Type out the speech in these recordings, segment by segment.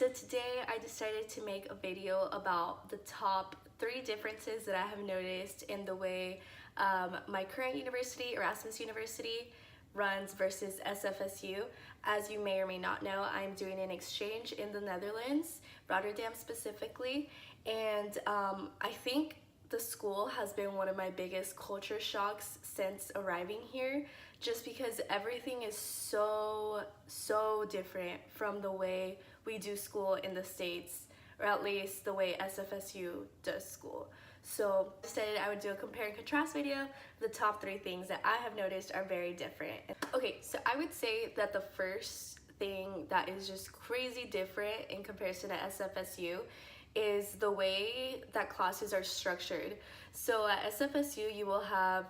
So today I decided to make a video about the top 3 differences that I have noticed in the way my current university, Erasmus University, runs versus SFSU. As you may or may not know, I'm doing an exchange in the Netherlands, Rotterdam specifically, and I think the school has been one of my biggest culture shocks since arriving here, just because everything is so different from the way we do school in the States, or at least the way SFSU does school. So I decided I would do a compare and contrast video. The top 3 things that I have noticed are very different. Okay, so I would say that the first thing that is just crazy different in comparison to SFSU is the way that classes are structured. So at SFSU you will have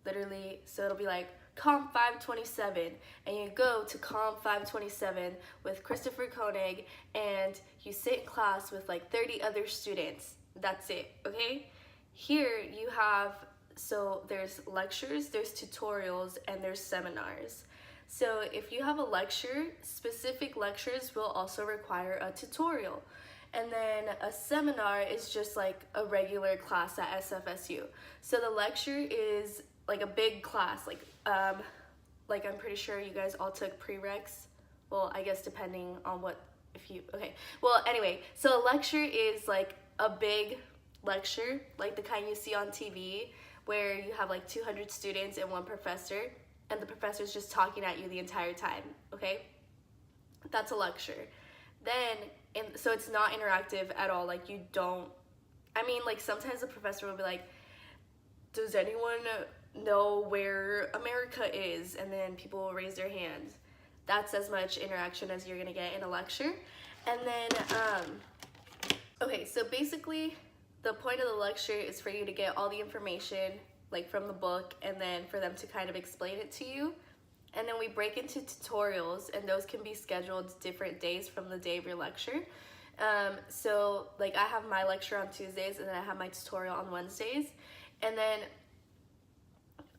literally, so it'll be like Comp 527, and you go to Comp 527 with Christopher Koenig, and you sit in class with like 30 other students. That's it, okay? Here you have, so there's lectures, there's tutorials, and there's seminars. So if you have a lecture, specific lectures will also require a tutorial. And then a seminar is just like a regular class at SFSU. So the lecture is like a big class, like I'm pretty sure you guys all took prereqs. Well, I guess depending on what, if you, okay. Well, anyway, so a lecture is like a big lecture, like the kind you see on TV, where you have like 200 students and one professor, and the professor's just talking at you the entire time, okay? That's a lecture. Then, so it's not interactive at all, like you don't, I mean, like sometimes the professor will be like, does anyone know where America is? And then people will raise their hands. That's as much interaction as you're gonna get in a lecture. And then, okay, so basically the point of the lecture is for you to get all the information like from the book, and then for them to kind of explain it to you. And then we break into tutorials, and those can be scheduled different days from the day of your lecture. So like I have my lecture on Tuesdays, and then I have my tutorial on Wednesdays. And then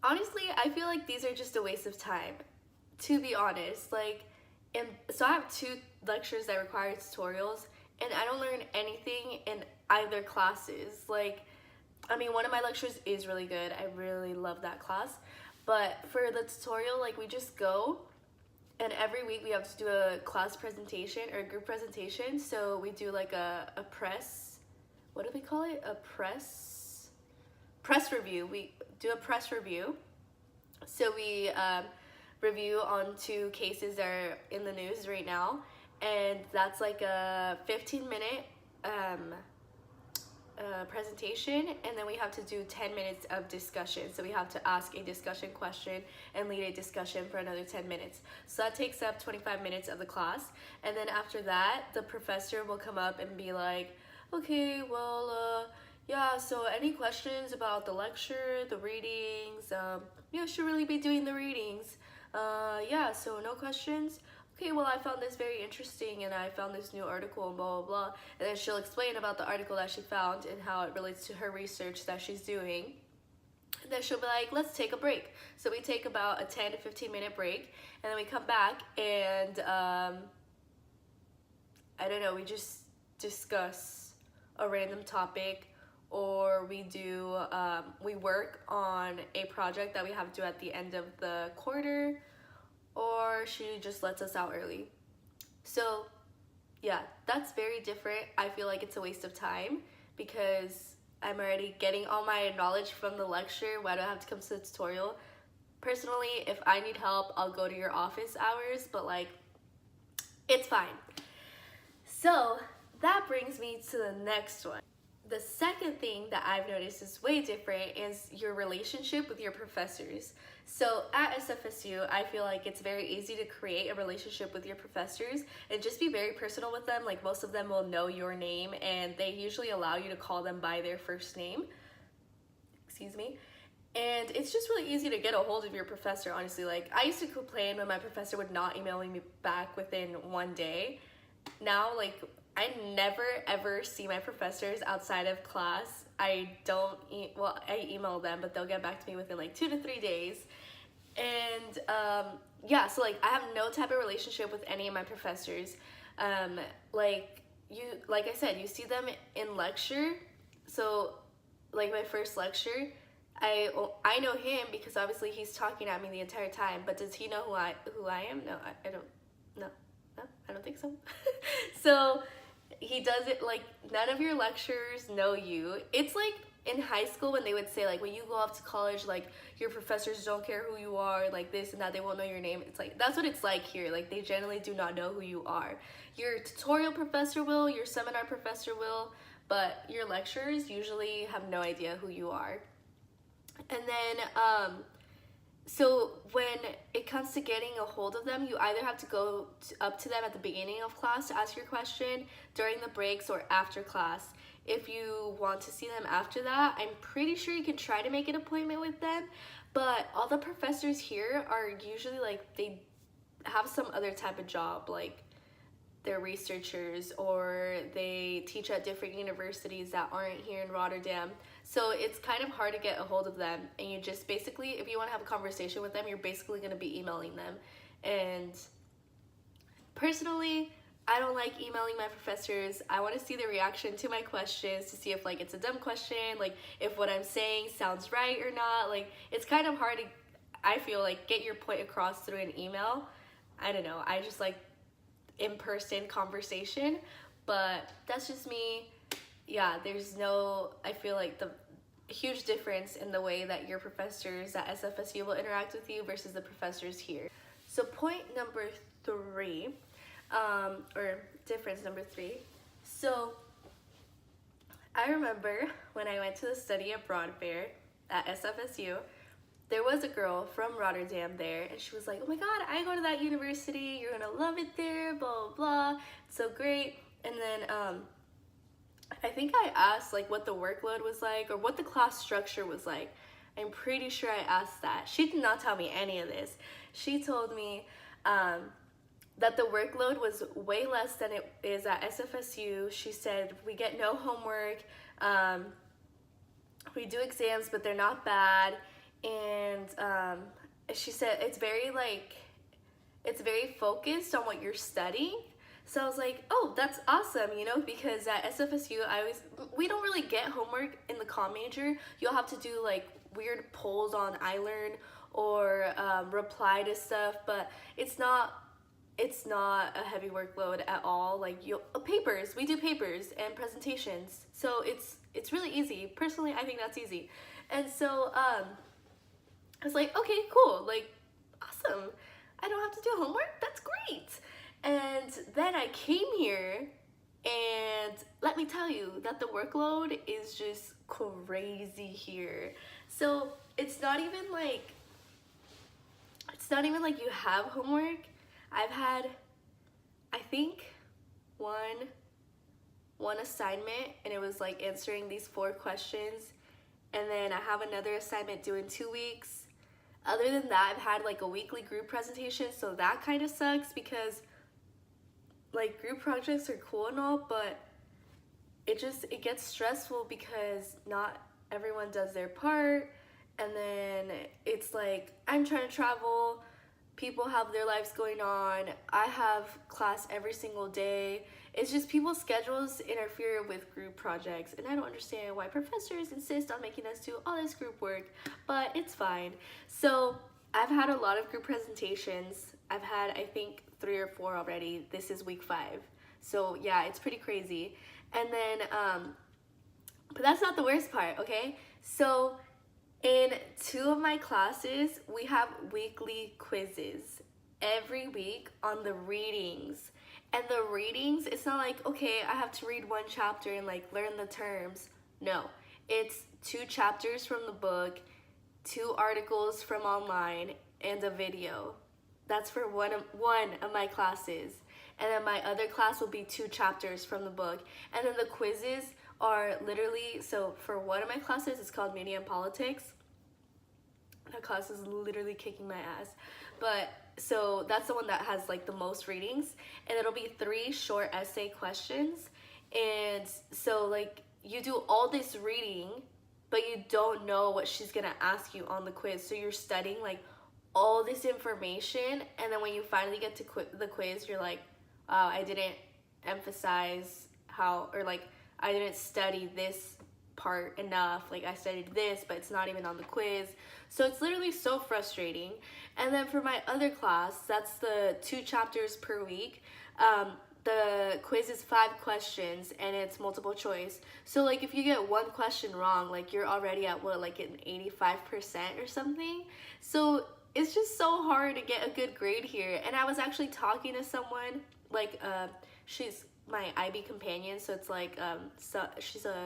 honestly, I feel like these are just a waste of time, to be honest. Like, and so I have 2 lectures that require tutorials, and I don't learn anything in either classes. Like, I mean, one of my lectures is really good. I really love that class. But for the tutorial, like we just go, and every week we have to do a class presentation or a group presentation. So we do like a press, what do we call it? A press review. We do a press review. So we review on 2 cases that are in the news right now. And that's like a 15-minute presentation, and then we have to do 10 minutes of discussion. So we have to ask a discussion question and lead a discussion for another 10 minutes. So that takes up 25 minutes of the class. And then after that, the professor will come up and be like, okay, well, yeah, so any questions about the lecture, the readings? You should really be doing the readings. Yeah, so no questions? Okay, well, I found this very interesting, and I found this new article, and blah, blah, blah. And then she'll explain about the article that she found and how it relates to her research that she's doing. And then she'll be like, let's take a break. So we take about a 10 to 15-minute break, and then we come back, and I don't know, we just discuss a random topic, or we do, we work on a project that we have to do at the end of the quarter, or she just lets us out early. So yeah, that's very different. I feel like it's a waste of time because I'm already getting all my knowledge from the lecture. Why do I have to come to the tutorial? Personally, if I need help, I'll go to your office hours, but like, it's fine. So that brings me to the next one. The second thing that I've noticed is way different is your relationship with your professors. So at SFSU, I feel like it's very easy to create a relationship with your professors and just be very personal with them. Like most of them will know your name, and they usually allow you to call them by their first name. Excuse me. And it's just really easy to get a hold of your professor, honestly. Like I used to complain when my professor would not email me back within 1 day. Now, like, I never ever see my professors outside of class. I don't, I email them, but they'll get back to me within like 2 to 3 days. And yeah, so like I have no type of relationship with any of my professors. Like I said, you see them in lecture. So like my first lecture, I know him because obviously he's talking at me the entire time. But does he know who I am? No, I don't. No, I don't think so. So he does it like none of your lecturers know you. It's like in high school when they would say like when you go off to college, like your professors don't care who you are, like this and that, they won't know your name. It's like that's what it's like here. Like they generally do not know who you are. Your tutorial professor will, your seminar professor will, but your lecturers usually have no idea who you are. And then so when it comes to getting a hold of them, you either have to go up to them at the beginning of class to ask your question, during the breaks, or after class. If you want to see them after that, I'm pretty sure you can try to make an appointment with them, but all the professors here are usually like, they have some other type of job, like they're researchers or they teach at different universities that aren't here in Rotterdam. So it's kind of hard to get a hold of them, and you just basically, if you want to have a conversation with them, you're basically going to be emailing them. And personally, I don't like emailing my professors. I want to see the reaction to my questions to see if like it's a dumb question, like if what I'm saying sounds right or not. Like it's kind of hard to, I feel like, get your point across through an email. I don't know, I just like in-person conversation, but that's just me. Yeah, there's no, I feel like the huge difference in the way that your professors at SFSU will interact with you versus the professors here. So point number 3, or difference number 3. So I remember when I went to the study abroad fair at SFSU, there was a girl from Rotterdam there, and she was like, oh my god, I go to that university, you're gonna love it there, blah, blah, blah, it's so great. And then I think I asked like what the workload was like or what the class structure was like. I'm pretty sure I asked that. She did not tell me any of this. She told me that the workload was way less than it is at SFSU. She said we get no homework, we do exams, but they're not bad. And she said it's very focused on what you're studying. So I was like, oh, that's awesome, you know, because at SFSU, we don't really get homework in the comm major. You'll have to do like weird polls on iLearn or reply to stuff, but it's not a heavy workload at all. Like papers, we do papers and presentations. So it's really easy. Personally, I think that's easy. And so I was like, okay, cool, like awesome. I don't have to do homework, that's great. And then I came here, and let me tell you that the workload is just crazy here. So it's not even like you have homework. I've had, I think, one assignment, and it was like answering these 4 questions, and then I have another assignment due in 2 weeks. Other than that, I've had like a weekly group presentation, so that kind of sucks because like group projects are cool and all, but it gets stressful because not everyone does their part, and then it's like I'm trying to travel, people have their lives going on, I have class every single day. It's just people's schedules interfere with group projects, and I don't understand why professors insist on making us do all this group work, but it's fine. So I've had a lot of group presentations. I've had, I think, 3 or 4 already. This is week 5. So yeah, it's pretty crazy. And then, but that's not the worst part, okay? So in 2 of my classes, we have weekly quizzes every week on the readings. And the readings, it's not like, okay, I have to read 1 chapter and like learn the terms. No, it's 2 chapters from the book, 2 articles from online, and a video. That's for one of my classes. And then my other class will be 2 chapters from the book. And then the quizzes are literally, so for one of my classes, it's called Media and Politics. That class is literally kicking my ass. But so that's the one that has like the most readings, and it'll be 3 short essay questions. And so like you do all this reading, but you don't know what she's gonna ask you on the quiz. So you're studying like all this information, and then when you finally get to the quiz, you're like, wow, I didn't emphasize how, or like I didn't study this part enough. Like I studied this, but it's not even on the quiz. So it's literally so frustrating. And then for my other class, that's the 2 chapters per week. The quiz is 5 questions and it's multiple choice. So like if you get 1 question wrong, like you're already at what, like an 85% or something. So it's just so hard to get a good grade here. And I was actually talking to someone, like she's my IB companion, so it's like so she's a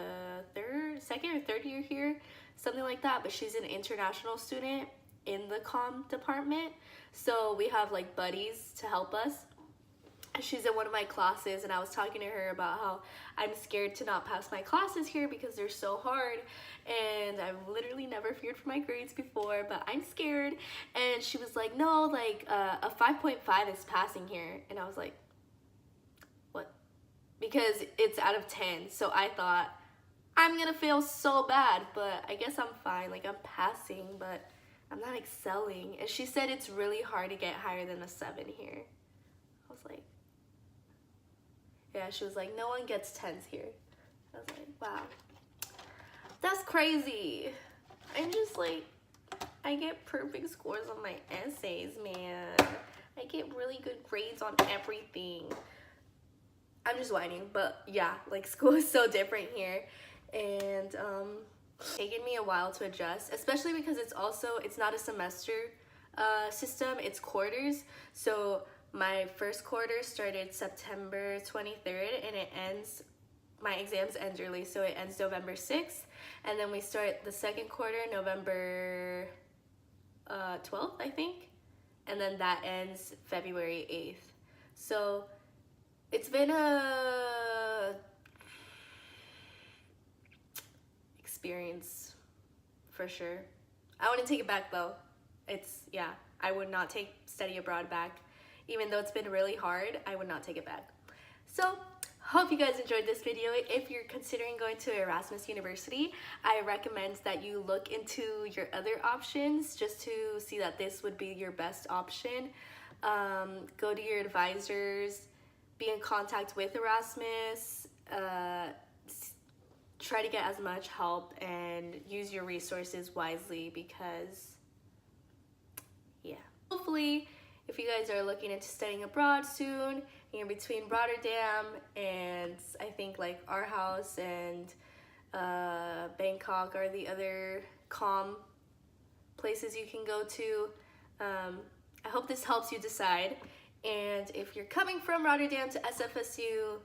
second or third year here, something like that, but she's an international student in the comm department. So we have like buddies to help us. She's in one of my classes, and I was talking to her about how I'm scared to not pass my classes here because they're so hard, and I've literally never feared for my grades before, but I'm scared. And she was like, no, like a 5.5 is passing here. And I was like, what? Because it's out of 10. So I thought I'm gonna fail so bad, but I guess I'm fine. Like I'm passing, but I'm not excelling. And she said it's really hard to get higher than a 7 here. I was like, yeah, she was like, no one gets 10s here. I was like, wow, that's crazy. I'm just like, I get perfect scores on my essays, man. I get really good grades on everything. I'm just whining, but yeah, like school is so different here. And it's taken me a while to adjust, especially because it's not a semester system, it's quarters. So my first quarter started September 23rd and it ends, my exams end early, so it ends November 6th. And then we start the second quarter November 12th, I think. And then that ends February 8th. So it's been a experience for sure. I wouldn't take it back though. Yeah, I would not take study abroad back. Even though it's been really hard, I would not take it back. So, hope you guys enjoyed this video. If you're considering going to Erasmus University, I recommend that you look into your other options just to see that this would be your best option. Go to your advisors, be in contact with Erasmus, try to get as much help and use your resources wisely because, yeah. Hopefully, if you guys are looking into studying abroad soon, and you're between Rotterdam and I think like our house and Bangkok are the other calm places you can go to. I hope this helps you decide. And if you're coming from Rotterdam to SFSU,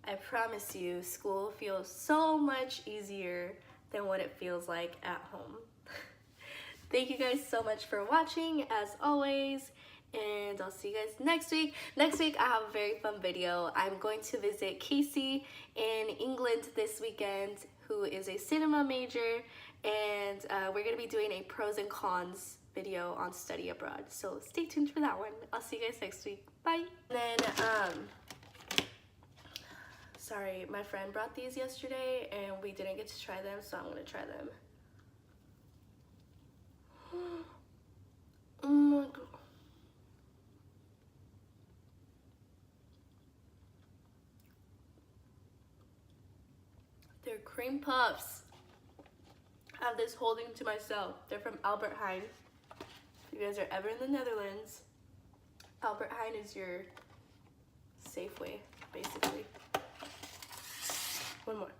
I promise you, school feels so much easier than what it feels like at home. Thank you guys so much for watching, as always, and I'll see you guys next week. Next week, I have a very fun video. I'm going to visit Casey in England this weekend, who is a cinema major, and we're going to be doing a pros and cons video on study abroad. So stay tuned for that one. I'll see you guys next week. Bye. And then, sorry, my friend brought these yesterday, and we didn't get to try them, so I'm going to try them. Oh my god. They're cream puffs. I have this holding to myself. They're from Albert Heijn. If you guys are ever in the Netherlands, Albert Heijn is your Safeway, basically. One more.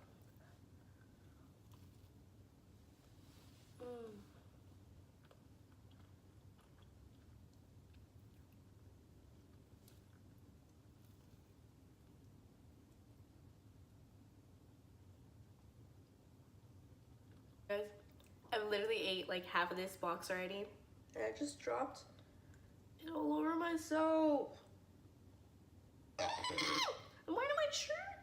Guys, I've literally ate like half of this box already, and I just dropped it all over myself. I'm wearing my shirt.